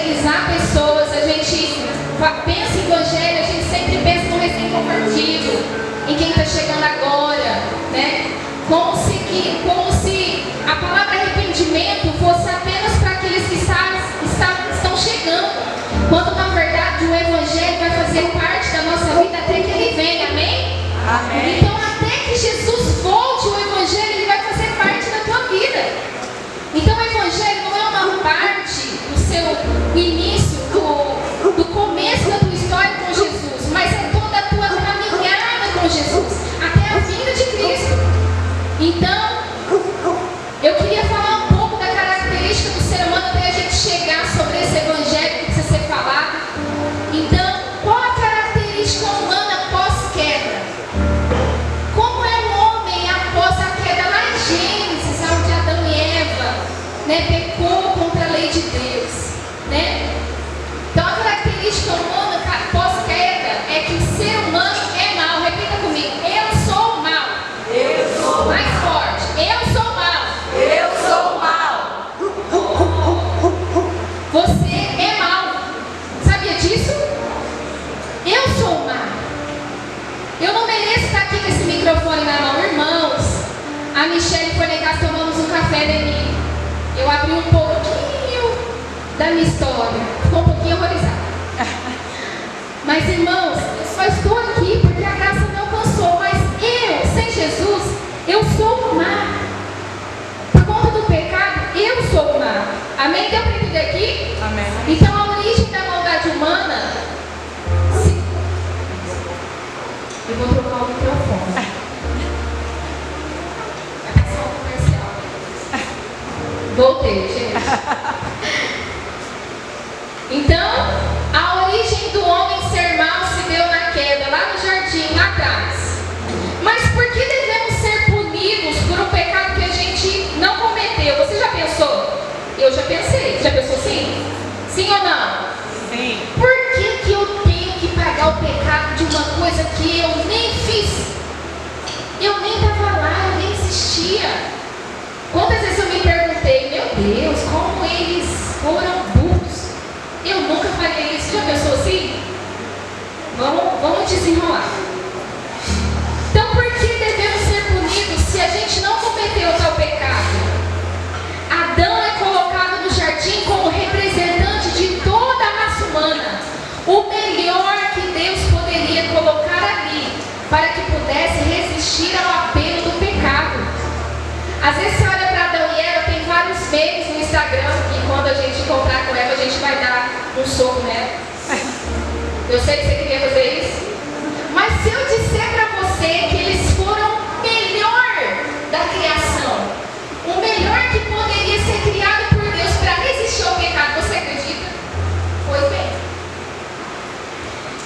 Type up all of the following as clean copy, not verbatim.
evangelizar pessoas, a gente pensa em evangelho, a gente sempre pensa no recém-convertido, em quem está chegando agora, né? Como se a palavra arrependimento fosse apenas para aqueles que estão chegando, quando na verdade o evangelho vai fazer parte da nossa vida até que ele venha, amém? Amém. Então até que Jesus volte, o evangelho ele vai fazer parte da tua vida. Então o evangelho não é uma parte do seu início, do começo da tua história com Jesus, mas é toda a tua caminhada com Jesus, até a vinda de Cristo. Então, eu queria falar um pouco da característica do ser humano até a gente chegar sobre esse evangelho que precisa ser falado. Então, qual a característica humana pós-queda? Como é o homem após a queda lá em Gênesis, onde Adão e Eva, né, pecou contra a lei de Deus, né? Então, a característica humana pós-queda é que o ser humano é mau. Repita comigo: eu sou mau. Eu sou Mais forte: eu sou mau. Eu sou mau. Você é mau. Sabia disso? Eu sou mau. Eu não mereço estar aqui com esse microfone na mão. Irmãos, a Michelle foi lá em casa, tomamos um café dele. Eu abri um pouquinho da minha história. Ficou um pouquinho horrorizada. Mas irmãos, eu só estou aqui porque a graça me alcançou. Mas eu, sem Jesus, eu sou má. Por conta do pecado, eu sou má. Amém? Deu para entender aqui? Amém. Então a origem da maldade humana. Eu vou trocar o microfone. É passar um comercial. Voltei, gente. Então, a origem do homem ser mau se deu na queda, lá no jardim, lá atrás. Mas por que devemos ser punidos por um pecado que a gente não cometeu? Você já pensou? Eu já pensei. Já pensou sim? Sim ou não? Sim. Por que eu tenho que pagar o pecado de uma coisa que eu nem fiz? Eu nem estava lá, eu nem existia. Quantas vezes eu me perguntei: meu Deus, como eles foram burros? Eu nunca faria isso. Já pensou assim? Vamos desenrolar. Então, por que devemos ser punidos se a gente não cometeu tal pecado? Adão é colocado no jardim como representante de toda a raça humana. O melhor que Deus poderia colocar ali, para que pudesse resistir ao apelo do pecado. Às vezes você olha para Adão e Eva, tem vários memes no Instagram, e quando a gente encontrar com Eva, a gente vai dar um soco nela. Eu sei que você queria fazer isso. Mas se eu disser para você que eles foram o melhor da criação, o melhor que poderia ser criado por Deus para resistir ao pecado, você acredita? Pois bem.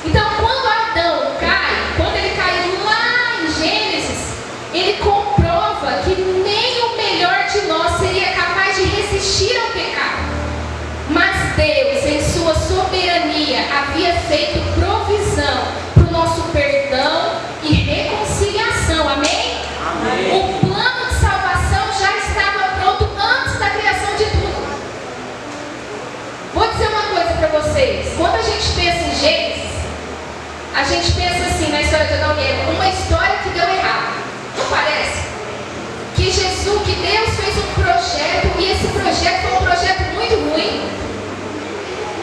Então, quando Adão cai, quando ele caiu lá em Gênesis, ele comprova que nem o melhor de nós seria capaz de resistir ao pecado. Mas Deus, em sua soberania, havia feito provisão para o nosso perdão e reconciliação. Amém? Amém. O plano de salvação já estava pronto antes da criação de tudo. Vou dizer uma coisa para vocês. Quando a gente pensa em Gênesis, a gente pensa assim na história de Adão e Eva, uma história que deu errado. Não parece? Que Deus fez um projeto, e esse projeto foi um projeto muito ruim.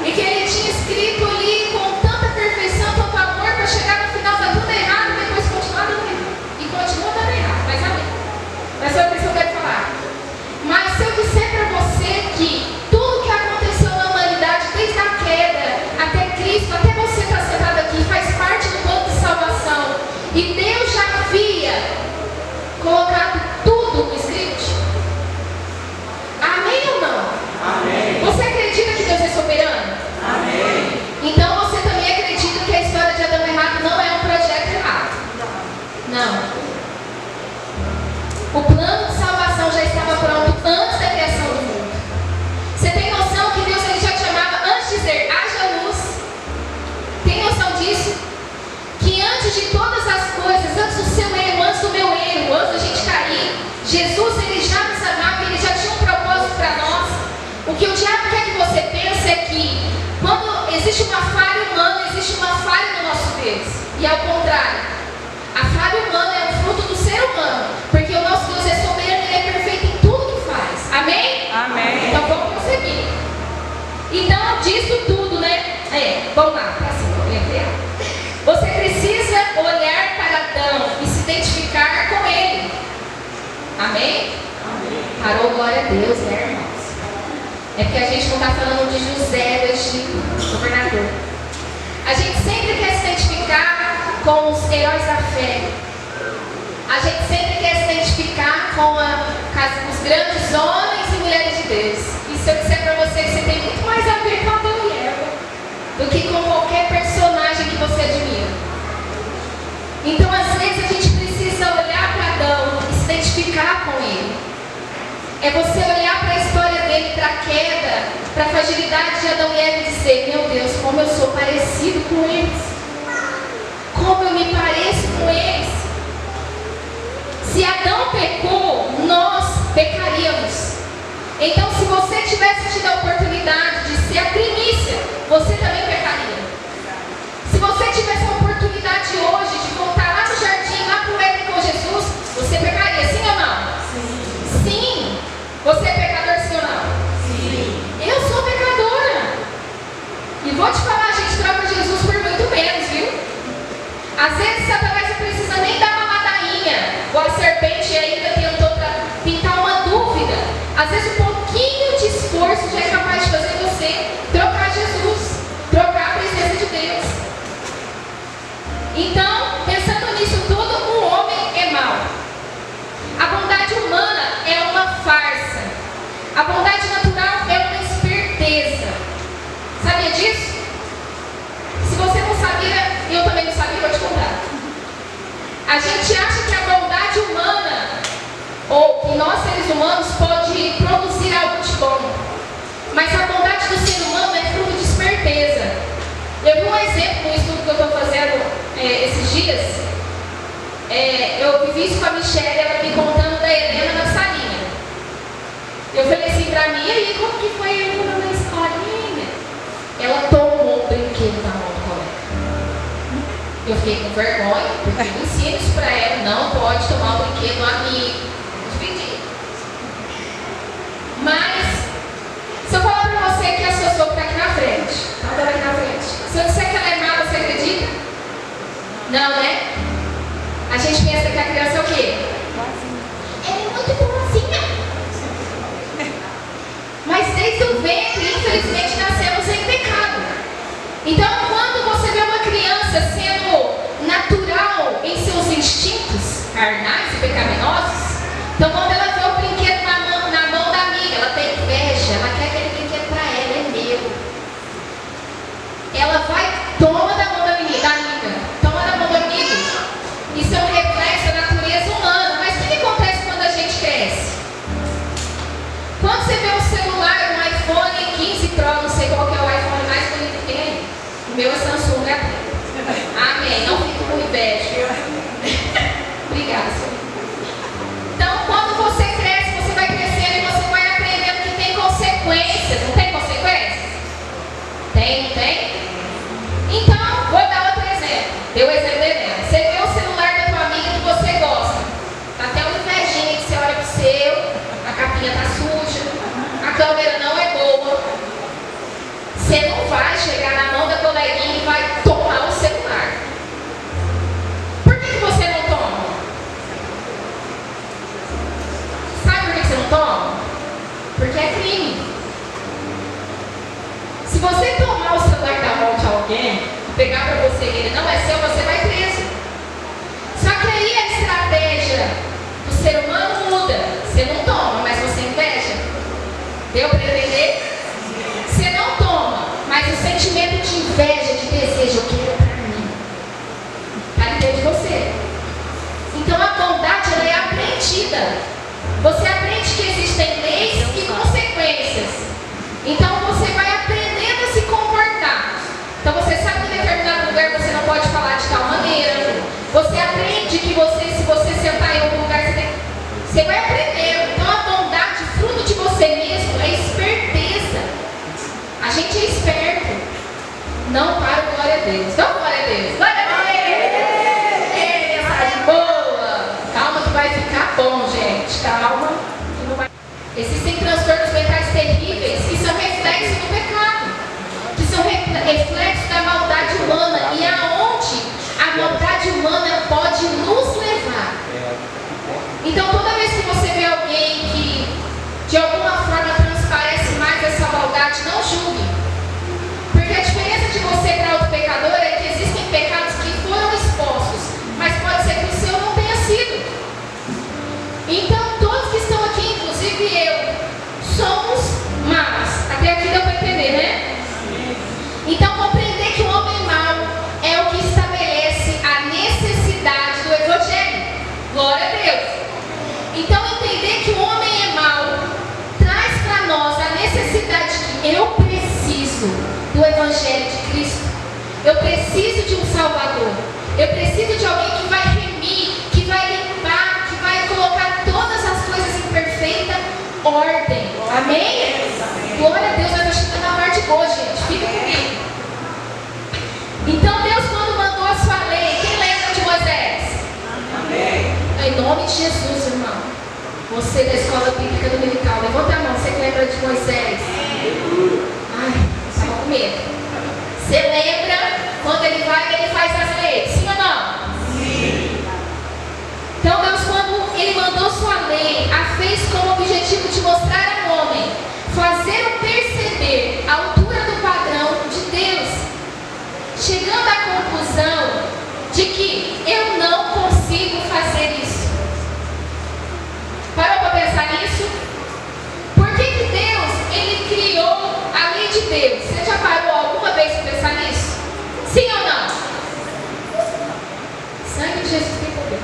E que ele tinha escrito ali com tanta perfeição, tanto amor, para chegar no final dar tudo errado e depois continuar dando errado. E continua dando errado, mas amém. Mas foi isso que eu quero falar. Mas se eu disser para você que tudo que aconteceu na humanidade, desde a queda até Cristo, até você estar sentado aqui, faz parte do plano de salvação, e Deus já havia colocado tudo no script. Amém ou não? Amém. Você acredita que Deus é soberano? Amém. Então você também acredita que a história de Adão errado não é um projeto errado? Não. O plano de salvação já estava pronto antes da criação do mundo. Você tem noção que Deus ele já te chamava antes de dizer haja luz? Tem noção disso? Que antes de todas as coisas, antes do seu erro, antes do meu erro, antes da gente cair, Jesus ele já nos amava, ele já tinha um propósito para nós. O que o diabo quer que você pense é que existe uma falha humana, existe uma falha no nosso Deus. E ao contrário, a falha humana é o fruto do ser humano, porque o nosso Deus é soberano, Ele é perfeito em tudo que faz. Amém? Amém. Então vamos prosseguir. Então, disso tudo, né? Vamos lá, para cima. Você precisa olhar para Adão e se identificar com ele. Amém? Amém. Parou, glória a Deus, né, irmãos? É porque a gente não está falando de José, do Egito, governador. A gente sempre quer se identificar com os heróis da fé. A gente sempre quer se identificar com os grandes homens e mulheres de Deus. E se eu disser para você que você tem muito mais a ver com Adão e Eva do que com qualquer personagem que você admira. Então, às vezes, a gente precisa olhar para Adão e se identificar com ele. É você olhar para a história dele, para a queda, para a fragilidade de Adão e Eva e dizer: meu Deus, como eu sou parecido com eles. Como eu me pareço com eles. Se Adão pecou, nós pecaríamos. Então, se você tivesse tido a oportunidade de ser a primícia, você também pecaria. Se você tivesse a oportunidade hoje de voltar lá no jardim, lá para o Éden com Jesus, você pecaria, sim ou não? Sim. Sim. Você é pecador, sim ou não? Sim. Eu sou pecadora. E vou te falar, a gente troca Jesus por muito menos, viu? Às vezes Satanás não precisa nem dar uma ladainha, ou a serpente ainda tentou pintar uma dúvida. Às vezes um pouquinho de esforço já é capaz de fazer você trocar Jesus, trocar a presença de Deus. Então, pensando nisso tudo, um homem é mau. A bondade humana é uma farsa. A bondade natural é uma esperteza. Sabia disso? Se você não sabia, e eu também não sabia, vou te contar. A gente acha que a bondade humana, ou que nós seres humanos, pode produzir algo de bom. Mas a bondade do ser humano é fruto de esperteza. Eu vi um exemplo no estudo que eu estou fazendo esses dias. Eu vivi isso com a Michelle, ela me contando da Helena na salinha. Eu falei assim pra mim: e aí, como que foi a Helena na escolinha? Ela tomou um brinquedo na mão do colega. Eu fiquei com vergonha, porque eu ensino isso pra ela: não pode tomar o brinquedo do amigo. Dividir. Mas, se eu falar pra você que a sua sogra está aqui na frente, ela aqui na frente. Se eu disser que ela é má, você acredita? Não, né? A gente pensa que a criança é o quê? Ela é muito boazinha. Mas desde o ventre, infelizmente, nascemos em pecado. Então, quando você vê uma criança sendo natural em seus instintos carnais e pecaminosos, então quando ela vê o brinquedo na mão da amiga, ela tem inveja, ela quer aquele brinquedo para ela, é meu. Ela vai, toma da mão da amiga, toma da mão do amigo. Isso é um reflexo da natureza humana. Mas o que acontece quando a gente cresce? Quando você vê um celular, um iPhone 15 Pro, não sei qual que é o iPhone mais bonito que tem aí. O meu é Samsung, né? Amém, não fico com inveja. Obrigada, senhor. Então, quando você cresce, você vai crescendo e você vai aprendendo que tem consequências. Não tem consequências? Tem, não tem? Então, vou dar outro exemplo. Deu o exemplo da Helena. Você vê o celular da tua amiga que você gosta. Tá até uma invejinha que você olha pro seu, a capinha tá suja, a câmera não é boa. Você não vai chegar na mão da coleguinha e vai tomar o celular. Por que você não toma? Sabe por que você não toma? Porque é crime. Se você tomar o celular da mão de alguém, pegar para você e ele não é seu, você vai preso. Só que aí a estratégia do ser humano muda. Você não toma, mas você inveja. Deu para entender? Você não toma, mas o sentimento de inveja, de desejo, eu quero para mim, está dentro de você. Então a bondade, ela é aprendida. Você aprende que existem leis e consequências. Então você vai aprendendo a se comportar. Então você sabe que em determinado lugar você não pode falar de tal maneira. Você aprende que se você sentar em algum lugar, você vai aprendendo. Então a bondade, fruto de você mesmo, é esperteza. A gente é esperto. Não para o glória a Deus. Então, glória a Deus. Glória a Deus. Ei, mensagem boa. Calma que vai ficar bom, gente. Calma. Que não vai... Existem transtornos mentais terríveis que são reflexos do pecado. Que são reflexos da maldade humana. E aonde a maldade humana pode nos levar. Então, toda vez que você vê alguém que de alguma forma transparece mais essa maldade, não julgue. Porque a diferença de você para outro pecador é que existem pecados que foram expostos, mas pode ser que o seu não tenha sido. Então, todos que estão aqui, inclusive eu, somos maus. Até aqui deu para entender, né? Então, compreender que o homem mau é o que estabelece a necessidade do Evangelho. Glória a Deus. Então, entender que o homem é mau traz para nós a necessidade que eu preciso do Evangelho de Cristo. Eu preciso de um Salvador. Eu preciso de alguém que vai remir, que vai limpar, que vai colocar todas as coisas em perfeita ordem. Amém? Glória a Deus, nós estamos chegando na parte boa, gente. Fica comigo. Então, Deus, quando mandou a sua lei, quem lembra de Moisés? Amém. Em nome de Jesus, irmão. Você da escola bíblica dominical, levanta a mão, você que lembra de Moisés. Ai, estava com medo. Você lembra quando ele vai e ele faz as leis? Sim ou não? Sim. Então Deus, quando ele mandou sua lei, a fez com o objetivo de mostrar ao homem, fazer-o perceber a altura do padrão de Deus, chegando à conclusão de que eu não consigo fazer isso. Parou para pensar nisso? Por que Deus, ele criou a lei de Deus? Você já parou alguma vez para pensar nisso? Sim ou não? Sangue de Jesus tem poder.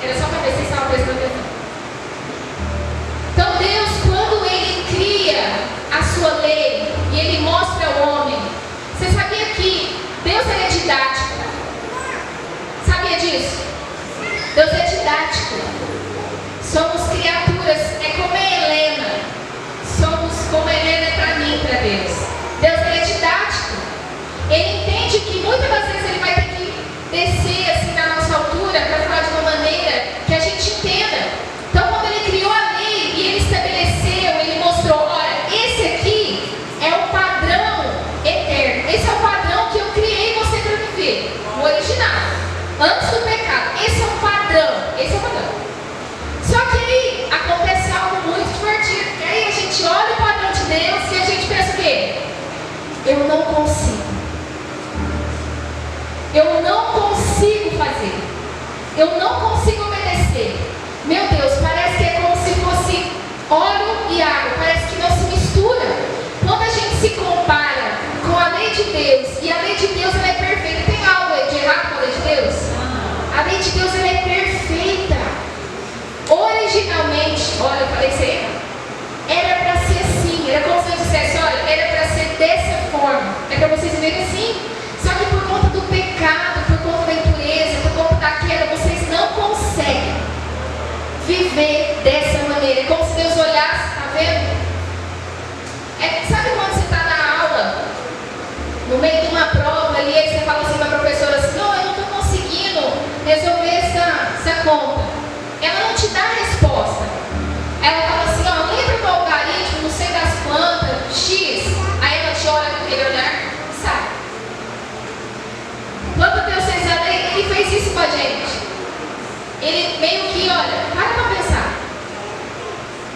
Era só para ver se vocês estavam prestando atenção. Então Deus, quando ele cria a sua lei e ele mostra ao homem, você sabia que Deus é didático? Sabia disso? Deus é didático. Somos criaturas, é como a Helena. Somos como a Helena é para mim, para Deus. Deus é didático. Ele entende que muitas das vezes ele vai ter que descer assim na nossa altura para falar de uma maneira que a gente entenda. Então, quando ele criou a lei e ele estabeleceu, ele mostrou, olha, esse aqui é o padrão eterno. Esse é o padrão que eu criei você para viver. O original. Antes do pecado. Esse é o padrão. Esse é o padrão. Só que aí acontece algo muito divertido. Que aí a gente olha o padrão de Deus e a gente pensa o quê? Eu não consigo. Eu não consigo fazer. Eu não consigo obedecer. Meu Deus, parece que é como se fosse óleo e água. Parece que não se mistura. Quando a gente se compara com a lei de Deus, e a lei de Deus ela é perfeita. Tem algo de errado com a lei de Deus? A lei de Deus ela é perfeita. Originalmente, olha, eu falei isso aí, era para ser assim, era como se eu dissesse, olha, era para ser dessa forma, é para vocês verem assim, só que por conta do pecado, por conta da impureza, por conta da queda, vocês não conseguem viver dessa maneira, é como se Deus olhasse, tá vendo? Sabe quando você está na aula, no meio de uma prova ali, aí você fala assim para a professora assim, não, eu não estou conseguindo resolver essa conta. Ela não te dá a resposta. Ela fala assim, ó, lembra do algarismo, não sei das plantas, X. Aí ela te olha com aquele olhar e sai. Quando Deus fez a lei, ele fez isso com a gente. Ele meio que, olha, para pensar.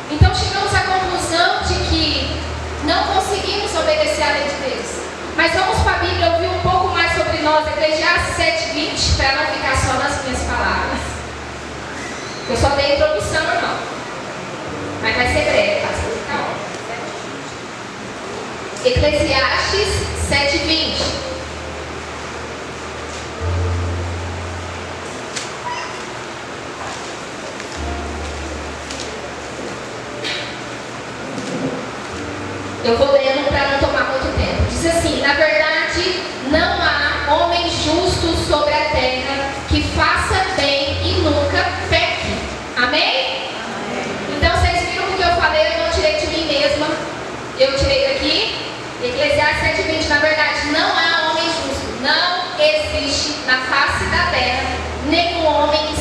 Então chegamos à conclusão de que não conseguimos obedecer a lei de Deus. Mas vamos para a Bíblia ouvir um pouco mais sobre nós, Eclesiastes 7:20, para não ficar só nas minhas palavras. Eu só dei a introdução, irmão. Mas vai ser breve, tá? Tá bom. Eclesiastes 7:20. Eu vou lendo para não tomar muito tempo. Diz assim, na verdade, não há homem justo sobre a terra que faça bem e nunca peque. Amém? Então vocês viram o que eu falei, eu não tirei de mim mesma. Eu tirei daqui, Eclesiastes 7:20, na verdade, não há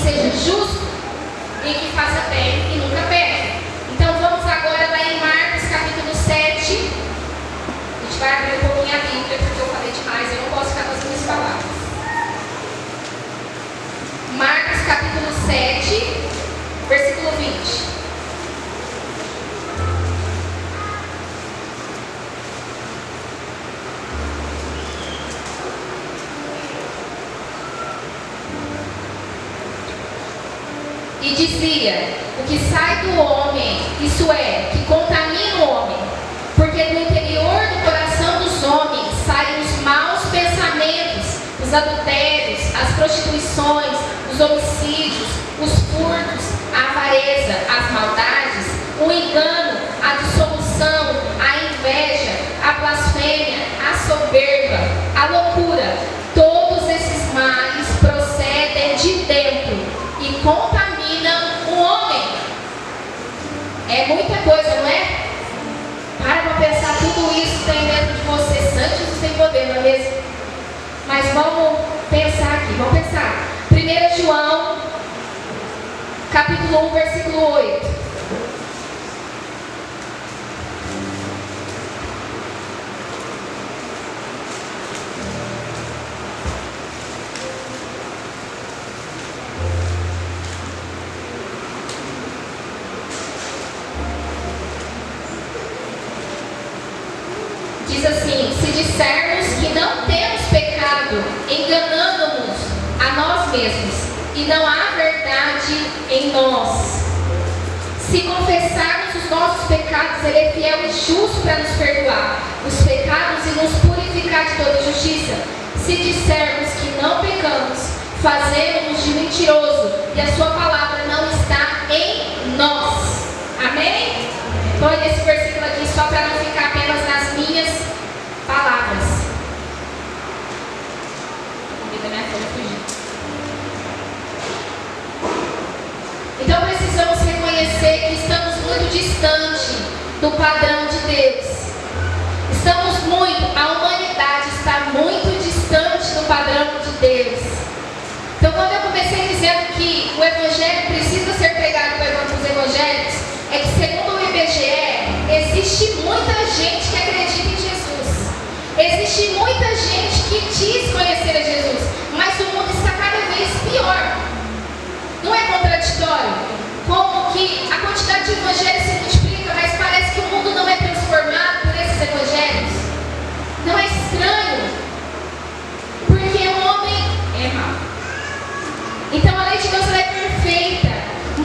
seja justo e que faça bem e nunca peque. Então vamos agora lá em Marcos capítulo 7. A gente vai abrir um pouquinho a Bíblia, porque eu falei demais, eu não posso ficar com as minhas palavras. Marcos capítulo 7, versículo 20. E dizia: o que sai do homem, isso é, que contamina o homem, porque do interior do coração dos homens saem os maus pensamentos, os adultérios, as prostituições, os homicídios, os furtos, a avareza, as maldades, o engano, a dissolução, a inveja, a blasfêmia, a soberba, a loucura. Todos esses males procedem de dentro e contaminam o homem. É muita coisa, não é? Para pensar tudo isso que tem dentro de você. Santos tem poder, não é mesmo? Mas vamos pensar aqui, vamos pensar. 1 João, capítulo 1, versículo 8. Diz assim: se dissermos que não temos pecado, enganamos-nos a nós mesmos, e não há verdade em nós. Se confessarmos os nossos pecados, Ele é fiel e justo para nos perdoar os pecados e nos purificar de toda injustiça. Se dissermos que não pecamos, fazemos-nos de mentiroso, e a sua palavra não está em nós. Amém? Então, esse versículo aqui, só para não ficar apenas nas minhas palavras. Então, precisamos reconhecer que estamos muito distante do padrão de Deus. Estamos muito, a humanidade está muito distante do padrão de Deus. Então, quando eu comecei dizendo que o Evangelho precisa ser pregado para os evangélicos, é que segundo o IBGE, existe muita gente que acredita em Jesus. Existe muita gente que diz conhecer a Jesus, mas o mundo está cada vez pior. Não é contraditório? Como que a quantidade de evangelhos se multiplica, mas parece que o mundo não é transformado por esses evangelhos? Não é estranho? Porque o homem é mau. Então a lei de Deus ela é perfeita.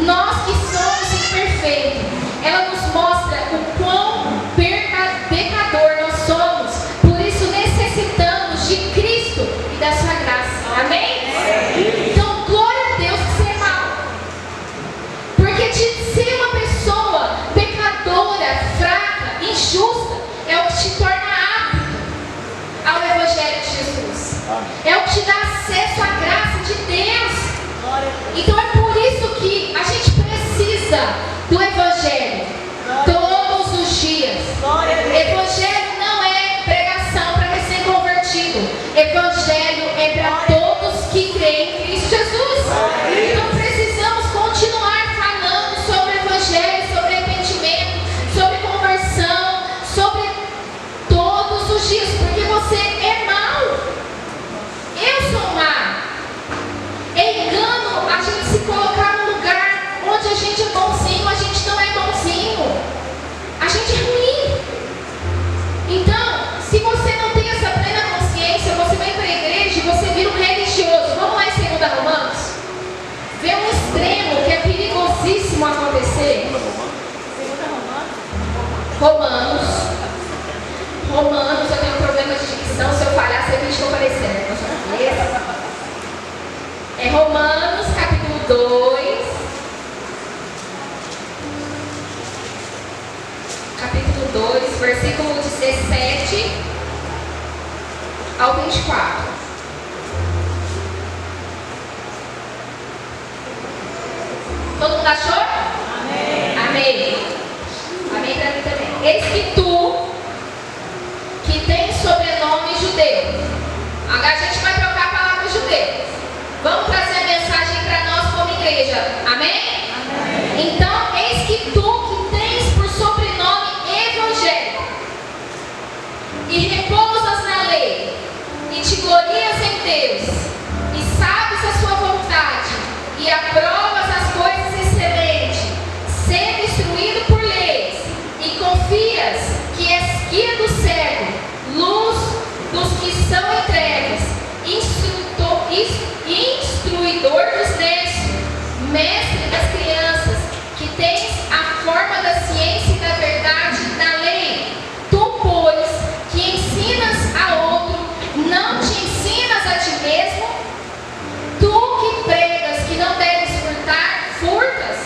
Nós que somos imperfeitos, ela nos mostra o quão pecador nós somos. Por isso necessitamos de Cristo e da sua graça. Amém? Então glória a Deus que você é mau. Porque de ser uma pessoa pecadora, fraca, injusta, é o que te torna apto ao Evangelho de Jesus. É o que te dá acesso à graça de Deus. Então é por isso que a gente precisa do Evangelho todos os dias. Evangelho não é pregação para recém-convertido. Evangelho é para todos que creem em Cristo Jesus. Então precisamos continuar falando sobre o Evangelho, sobre arrependimento, sobre conversão, sobre todos os dias, porque você é mau. Eu sou má. É engano a gente se colocar no lugar onde a gente é bonzinho. A gente não é bonzinho. A gente é ruim. Então, se você não tem essa plena consciência, você vem para a igreja e você vira um religioso. Vamos lá em 2 Romanos? Vê um extremo que é perigosíssimo acontecer. Romanos, eu tenho um problema de dicção. Se eu falhar, você diz que eu falei certo. É Romanos, capítulo 2. Capítulo 2, versículo 17 ao 24. Todo mundo achou? Amém. Amém. Amém para mim também. Eis que tu, que tens sobrenome judeu. Agora a gente vai trocar a palavra judeu. Vamos trazer a mensagem para nós como igreja. Amém? Então, eis que tu que tens por sobrenome evangélico e repousas na lei e te glorias em Deus e sabes a sua vontade e aprovas as coisas excelentes, sendo instruído por leis e confias que és guia do cego, luz dos que são em trevas, instruidor dos nessos, mestre das crianças, que tens a forma da ciência e da verdade da lei. Tu, pois, que ensinas a outro, não te ensinas a ti mesmo? Tu que pregas que não deves furtar, furtas?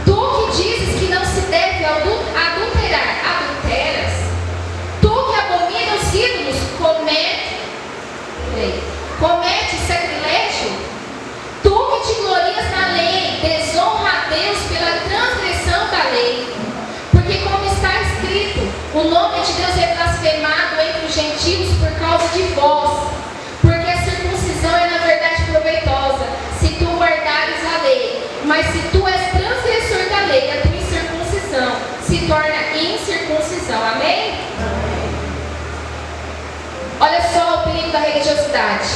Tu que dizes que não se deve adulterar, adulteras? Tu que abomina os ídolos, comete sacrilégio? Tu que te glorias na lei, desonra a Deus pela transgressão da lei. Porque como está escrito, o nome de Deus é blasfemado entre os gentios por causa de vós. Porque a circuncisão é na verdade proveitosa, se tu guardares a lei. Mas se tu és transgressor da lei, a tua incircuncisão se torna incircuncisão. Amém? Olha só o perigo da religiosidade.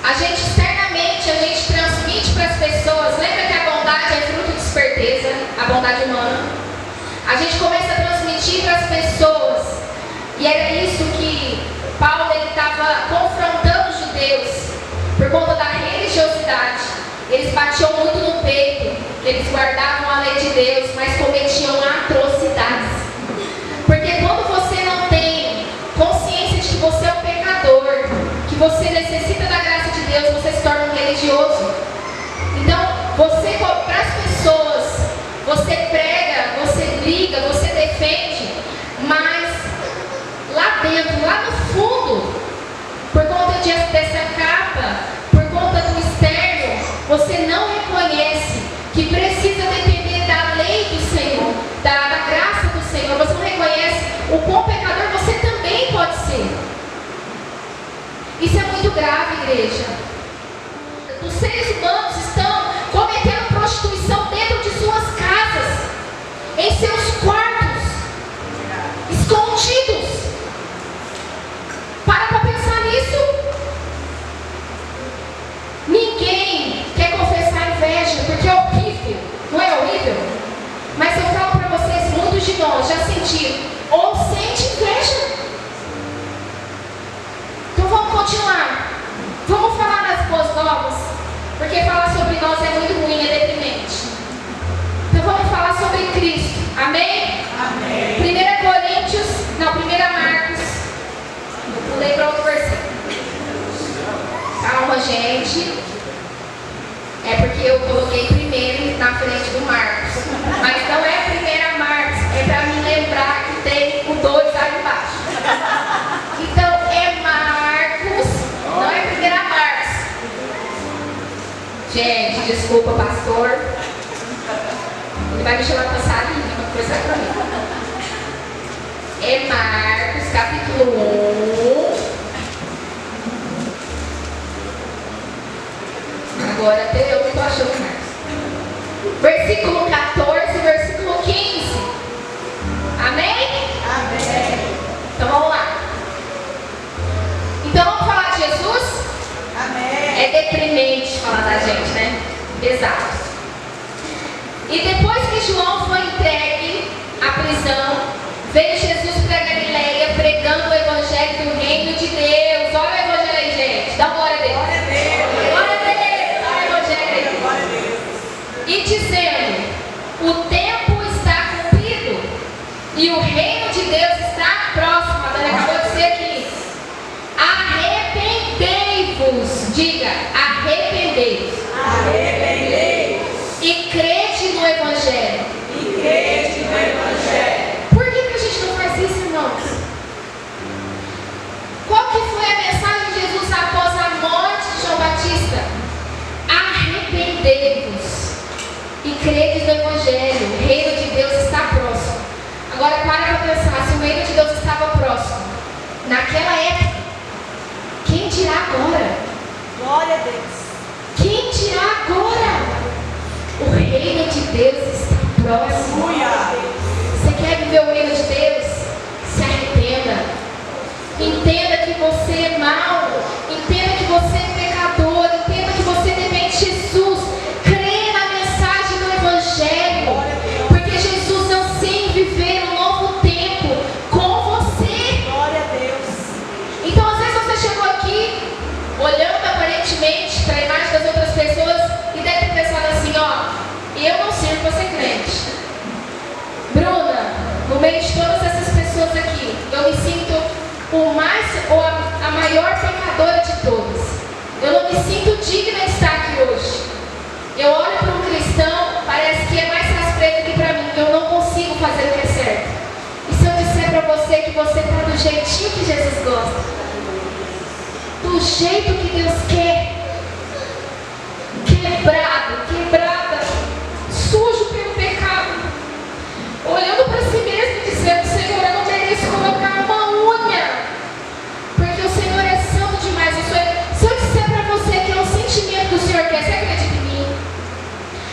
A gente externamente, a gente transmite para as pessoas, lembra que a bondade é fruto de esperteza, a bondade humana? A gente começa a transmitir para as pessoas, e era isso que Paulo estava confrontando os judeus, por conta da religiosidade. Eles batiam muito no peito, eles guardavam a lei de Deus, mas cometiam atrocidades. Porque quando você não tem consciência de que você é um pecador, que você necessita da graça de Deus, você se torna um religioso. Então, você, para as pessoas, você prega, você briga, você defende, mas lá dentro, lá no fundo, por conta dessa capa, por conta do externo, você não reconhece que precisa depender da lei do Senhor, da graça do Senhor. Você não reconhece o quão pecador você também pode ser. Isso é muito grave, igreja. Os seres humanos estão cometendo prostituição dentro de suas casas, em seus quartos, escondidos. Para pensar nisso. Ninguém quer confessar inveja, porque é horrível. Não é horrível? Mas eu falo para vocês, muitos de nós já sentiram ou sente inveja. Então vamos continuar. Vamos falar das boas novas, porque falar sobre nós é muito ruim, é deprimente. Então vamos falar sobre Cristo. Amém? Amém. 1 Marcos. Eu pulei para outro versículo. Calma, gente. É porque eu coloquei primeiro na frente do Marcos. Mas não é 1 Marcos, é para me lembrar que tem o 2 ali embaixo. Então é Marcos, não é 1 Marcos. Gente, desculpa, pastor. Ele vai me chamar para salinha, uma coisa para mim. É Marcos, capítulo 1. Agora até eu não estou achando mais. Versículo 14, versículo 15. Amém? Amém. Então vamos lá. Então vamos falar de Jesus? Amém. É deprimente falar da gente, né? Pesado. E depois que João foi entregue à prisão, veio Jesus para Galileia pregando o evangelho do reino de Deus. Olha o evangelho aí, gente. Dá glória a Deus. Glória a Deus. Glória a Deus. Olha o evangelho aí. Glória a Deus. E dizendo: o tempo está cumprido e o reino de Deus está próximo. A Dani acabou de dizer aqui. Arrependei-vos. Diga, arrependei-vos. Arrependei-vos. E crede no evangelho. E crede no Evangelho. Por que a gente não faz isso, irmãos? Qual que foi a mensagem de Jesus após a morte de João Batista? Arrependei-vos e crede no evangelho. O reino de Deus está próximo. Agora para pensar, se o reino de Deus estava próximo naquela época, quem dirá agora? Glória a Deus. Quem viver o reino de Deus, se arrependa. Entenda que você é mau. Entenda que você é pecador. Entenda que você depende de Jesus. Creia na mensagem do Evangelho. Porque Jesus anseia em viver um novo tempo com você. Glória a Deus. Então, às vezes você chegou aqui, olhando aparentemente para a imagem das outras pessoas e deve ter pensado assim, eu não sirvo para ser crente. Bruna, no meio de todas essas pessoas aqui, eu me sinto a maior pecadora de todas. Eu não me sinto digna de estar aqui hoje. Eu olho para um cristão, parece que é mais raspreiro que para mim. Eu não consigo fazer o que é certo. E se eu disser para você que você está do jeitinho que Jesus gosta, do jeito que Deus quer, quebrada, sujo pelo pecado, olhando para si mesmo e dizendo, Senhor, eu não mereço colocar uma unha, porque o Senhor é santo demais. Se eu disser para você que é o sentimento que o Senhor quer, você acredita em mim?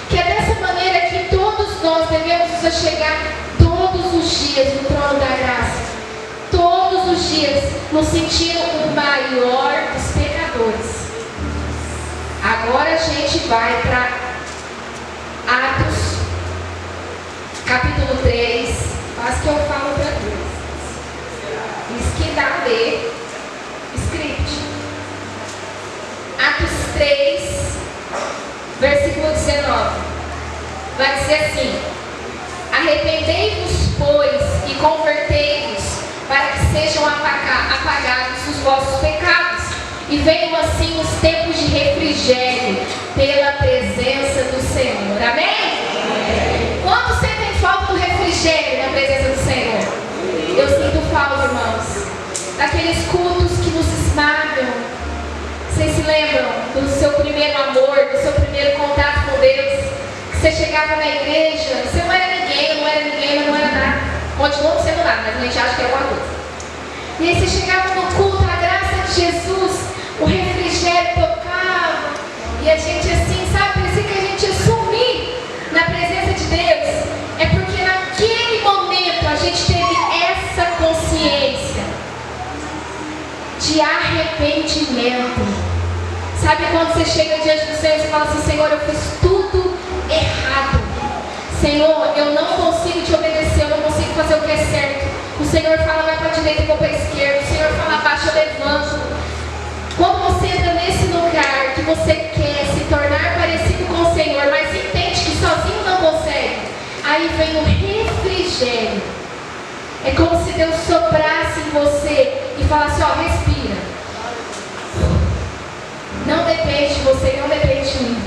Que é dessa maneira que todos nós devemos nos achegar todos os dias no trono da graça, todos os dias nos sentindo o maior dos pecadores. Agora a gente vai para Atos, capítulo 3, quase que eu falo para Deus. Isso que dá a ler, script. Atos 3, versículo 19. Vai dizer assim: arrependei-vos, pois, e convertei-vos, para que sejam apagados os vossos pecados, e venham assim os tempos de refrigério pela presença do Senhor. Amém? Quantos sentem falta do refrigério na presença do Senhor? Eu sinto falta, irmãos, daqueles cultos que nos esmagam. Vocês se lembram do seu primeiro amor, do seu primeiro contato com Deus? Que você chegava na igreja, você não era ninguém, mas não era nada. Continua não sendo nada, mas a gente acha que é alguma coisa. E aí você chegava no culto, a graça de Jesus, o refrigério tocava, e a gente assim, sabe, parecia que a gente ia sumir na presença de Deus. É porque naquele momento a gente teve essa consciência de arrependimento. Sabe quando você chega diante do Senhor e fala assim, Senhor, eu fiz tudo errado. Senhor, eu não consigo te obedecer, eu não consigo fazer o que é certo. O Senhor fala, vai para a direita e vou para a esquerda. O Senhor fala, abaixa, eu levanto. Quando você entra nesse lugar que você quer se tornar parecido com o Senhor, mas entende que sozinho não consegue, aí vem o refrigério. É como se Deus soprasse em você e falasse, respira. Não depende de você, não depende de mim.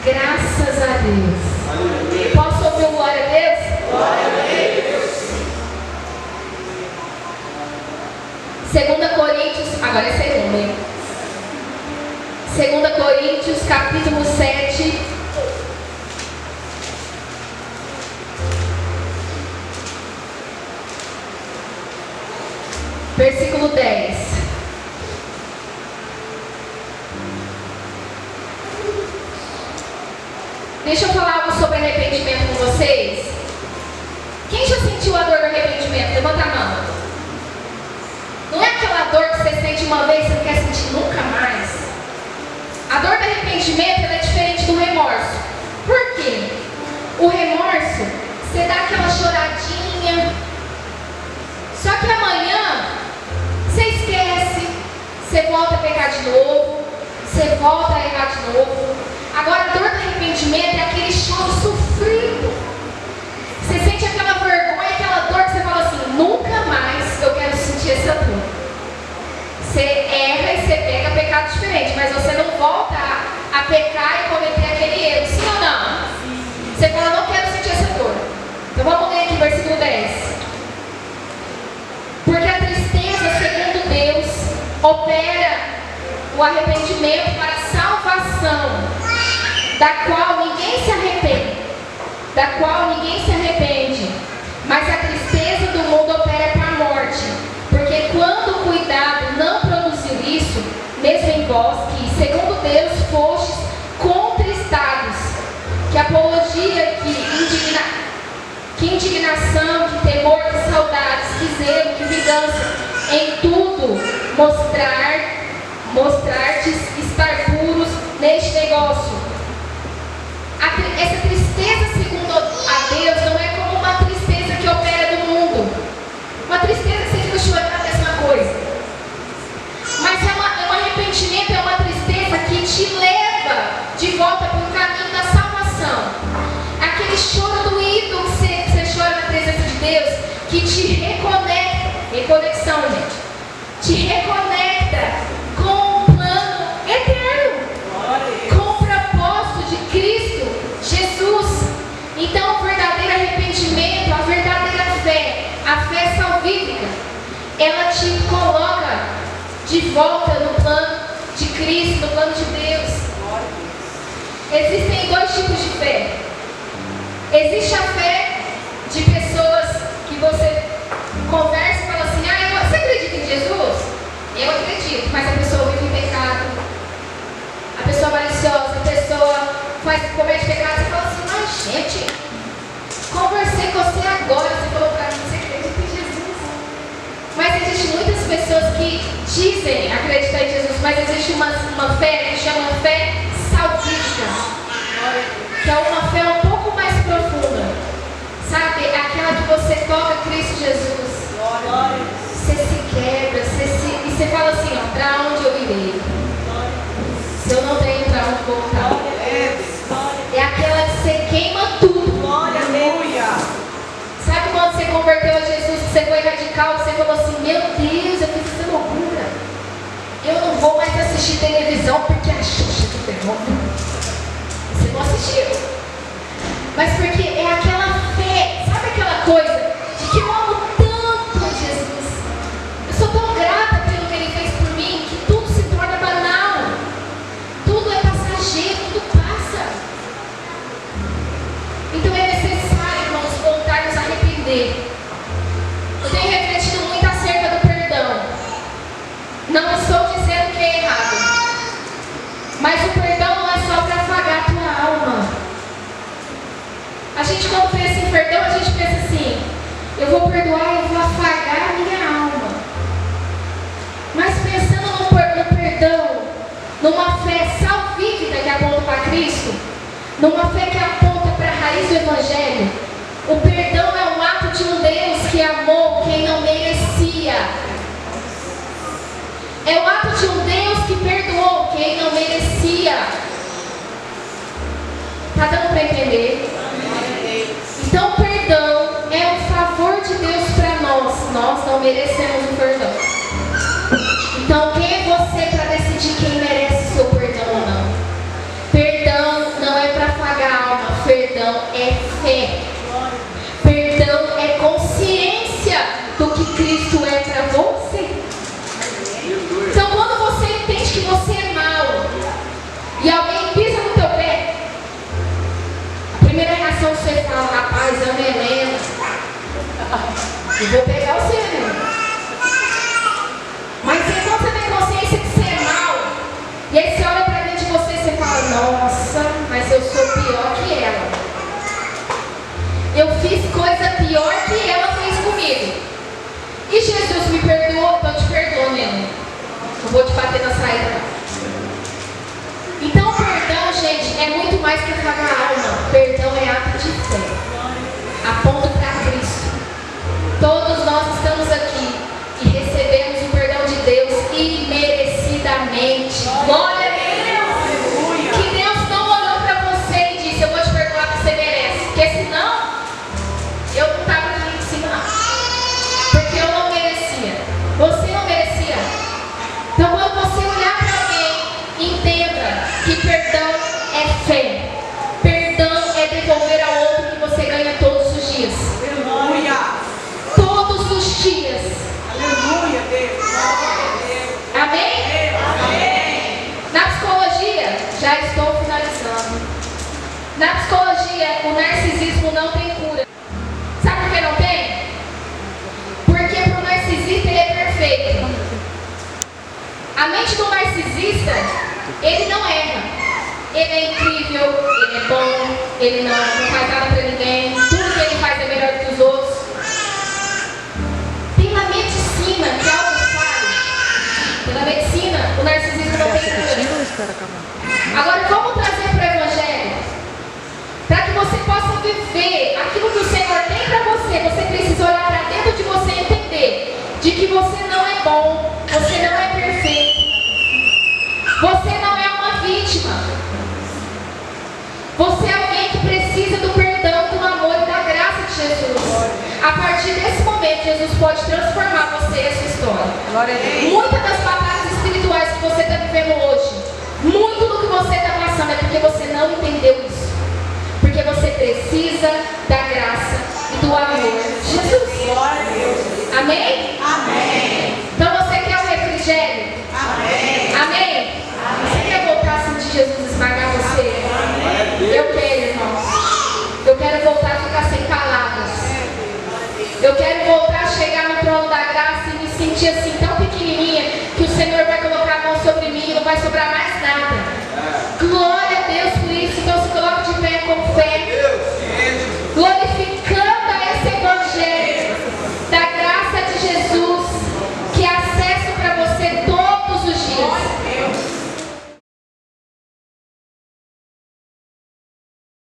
Graças a Deus. Aleluia. Posso ouvir o glória a Deus? Glória a Deus. 2 Coríntios, agora é segundo, hein? 2 Coríntios, capítulo 7. Versículo 10. Deixa eu falar algo sobre arrependimento com vocês. Quem já sentiu a dor do arrependimento? Levanta a mão. Não é aquela dor que você sente uma vez e você não quer sentir nunca mais. A dor do arrependimento ela é diferente do remorso. Por quê? O remorso, você dá aquela choradinha. Só que amanhã, você esquece. Você volta a pecar de novo. Você volta a errar de novo. Agora, a dor do arrependimento é aquele choro sofrido. Você sente aquela vergonha, aquela dor que você fala assim, nunca mais eu quero sentir essa dor. Você erra e você pega pecado diferente, mas você não volta a pecar e cometer aquele erro, sim ou não? Você fala, não quero sentir essa dor. Então vamos ler aqui o versículo 10. Porque a tristeza, segundo Deus, opera o arrependimento para a salvação, da qual ninguém se arrepende, mas a tristeza do mundo opera para a morte, porque quando o cuidado não produziu isso, mesmo em vós, que segundo Deus fostes contristados, que apologia, que indignação, que temor, que saudades, que zelo, que vingança. Em tudo mostrar-te estar puros neste negócio. Essa tristeza, segundo a Deus, não é como uma tristeza que opera do mundo. Uma tristeza que você fica chorando a mesma coisa. Mas é um arrependimento, é uma tristeza que te leva de volta para o caminho da salvação. Aquele choro doído que você chora na presença de Deus, que te reconecta, reconexão, gente, te reconecta com o plano eterno, com o propósito de Cristo Jesus. Então, o verdadeiro arrependimento, a verdadeira fé, a fé salvífica, ela te coloca de volta no plano de Cristo, no plano de Deus. Existem dois tipos de fé. Existe a fé de pessoas que você conversa e fala assim: você acredita em Jesus? Eu acredito, mas a pessoa vive em pecado. A pessoa maliciosa, a pessoa comete pecado. Você fala assim: gente, conversei com você agora, você falou para mim, você acredita em Jesus? Mas existem muitas pessoas que dizem acreditar em Jesus, mas existe uma fé que chama fé salvífica, que é uma fé um pouco mais profunda, sabe? Aquela que você toca Cristo Jesus, você se quebra, e você fala assim: para onde eu irei? Se eu não tenho para onde voltar. É aquela que você queima tudo. Sabe quando você converteu a Jesus, que você foi radical, que você falou assim: meu Deus, eu fiz essa loucura, eu não vou mais assistir televisão porque a Xuxa do fenômeno. Você não assistiu, mas porque é aquela fé, sabe aquela coisa de que eu amo tanto a Jesus, eu sou tão grata pelo que Ele fez por mim, que tudo se torna banal, tudo é passageiro, tudo passa. Então é necessário, irmãos, voltar a nos arrepender. Eu tenho refletido muito acerca do perdão. Não estou dizendo que é errado, mas o perdão não é só para afagar a tua alma. A gente, quando pensa em perdão, a gente pensa assim: eu vou perdoar, eu vou afagar a minha alma. Mas pensando no perdão, numa fé salvífica que aponta para Cristo, numa fé que aponta para a raiz do Evangelho, o perdão é um ato de um Deus que amou quem não merecia. É o ato de um Deus que perdoou quem não merecia. Está dando para entender? Então, perdão é um favor de Deus para nós. Nós não merecemos o perdão. Então, quem é você para decidir quem merece seu perdão ou não? Perdão não é para afagar a alma. Perdão é fé. Perdão é consciência do que Cristo é para você. Então, quando você entende que você é mau e alguém pisa no teu pé, a primeira reação que você fala: rapaz, eu me Helena, eu vou pegar você, né? Mas quando você tem consciência que você é mau, e aí você olha para dentro de você e você fala: nossa, mas eu sou pior que ela. Eu fiz coisa pior que ela fez comigo. E Jesus me perdoou, então eu te perdoo mesmo. Eu vou te bater na saída. Então, perdão, gente, é muito mais que afagar a alma. Perdão é ato de fé. Aponta para Cristo. Todos nós estamos aqui e recebemos o perdão de Deus imerecidamente. Glória a Deus. Que Deus não olhou para você e disse: eu vou te perdoar porque você merece. Porque senão, eu não estava ali em cima, não. Porque eu não merecia. Você não merecia. Então, quando você olhar para alguém, entenda que perdão é fé. Perdão é devolver ao outro o que você ganha todos os dias. Aleluia. Todos os dias. Aleluia, Deus. Amém? Amém. Na psicologia, já estou finalizando. Na psicologia, o narcisismo não tem cura. Sabe por que não tem? Porque para o narcisista ele é perfeito. A mente do narcisista, ele não erra. Ele é incrível, ele é bom, ele não faz nada para ninguém. Tudo que ele faz é melhor Agora vamos trazer para o Evangelho. Para que você possa viver aquilo que o Senhor tem para você, você precisa olhar para dentro de você e entender de que você não é bom, você não é perfeito, você não é uma vítima. Você é alguém que precisa do perdão, do amor e da graça de Jesus. A partir desse momento, Jesus pode transformar você e a sua história. Muitas das batalhas espirituais que você está vivendo hoje, muito do que você está passando é porque você não entendeu isso. Porque você precisa da graça e do amor de Jesus. Amém? Amém. Então você quer o refrigério? Amém. Amém? Você quer voltar a sentir Jesus esmagar você? Eu quero, irmãos. Eu quero voltar a ficar sem palavras. Eu quero voltar a chegar no trono da graça e me sentir assim tão pequenininha que o Senhor vai colocar a mão sobre mim e não vai sobrar mais